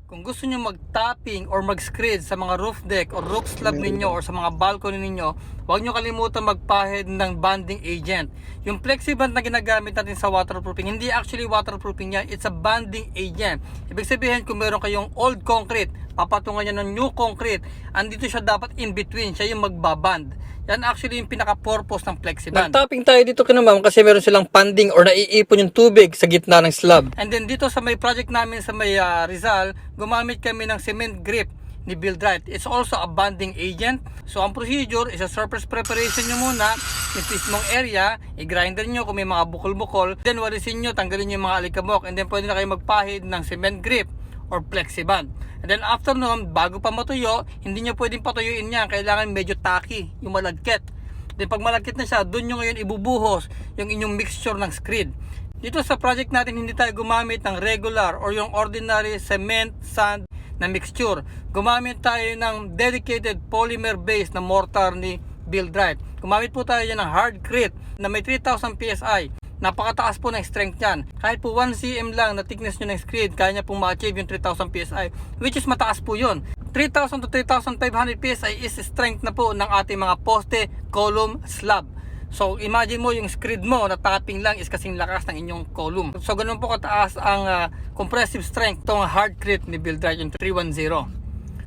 Kung gusto nyo mag-topping or mag-screed sa mga roof deck or roof slab ninyo or sa mga balcony ninyo, huwag nyo kalimutan magpahid ng banding agent. Yung flexiband na ginagamit natin sa waterproofing, hindi actually waterproofing yan, it's a banding agent. Ibig sabihin, kung meron kayong old concrete, papatungan nyo ng new concrete, andito siya dapat in between, siya yung magbaband. Yan actually yung pinaka-purpose ng flexiband. Nag-topping tayo dito kina ma'am kasi meron silang panding or naiipon yung tubig sa gitna ng slab. And then dito sa may project namin sa may Rizal, gumamit kami ng cement grip ni Build Right. It's also a banding agent. So ang procedure is a surface preparation nyo muna, yung mismong area, i-grinder nyo kung may mga bukol-bukol, then walisin nyo, tanggalin nyo yung mga alikabok, and then pwede na kayo magpahid ng cement grip or flexiband. And then after nun, bago pa matuyo, hindi nyo pwedeng patuyuin yan. Kailangan medyo tacky, yung malagkit. Then pag malagkit na siya, doon nyo ngayon ibubuhos yung inyong mixture ng screed. Dito sa project natin, hindi tayo gumamit ng regular or yung ordinary cement, sand na mixture. Gumamit tayo ng dedicated polymer base na mortar ni Build Right. Gumamit po tayo yan ng hardcrete na may 3000 PSI. Napakataas po ng strength yan. Kahit po 1 cm lang na thickness nyo ng screed, kaya nyo pong ma-achieve yung 3000 PSI, which is mataas po yun. 3000 to 3500 PSI is strength na po ng ating mga poste, column, slab. So imagine mo yung screed mo na tapping lang is kasing lakas ng inyong column. So ganun po kataas ang compressive strength itong hardcrete ni Build Right, yung 310.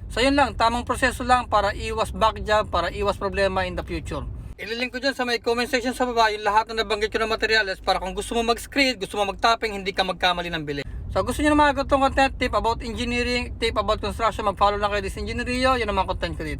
So yun lang, tamang proseso lang para iwas back job, para iwas problema in the future. Ililink ko dyan sa may comment section sa baba yung lahat na nabanggit ko ng materials para kung gusto mo mag-screed, gusto mo mag-topping, hindi ka magkamali ng bili. So gusto nyo na mga ganitong content, tip about engineering, tip about construction, mag-follow lang kayo this Engineerio, yun naman content ko dito.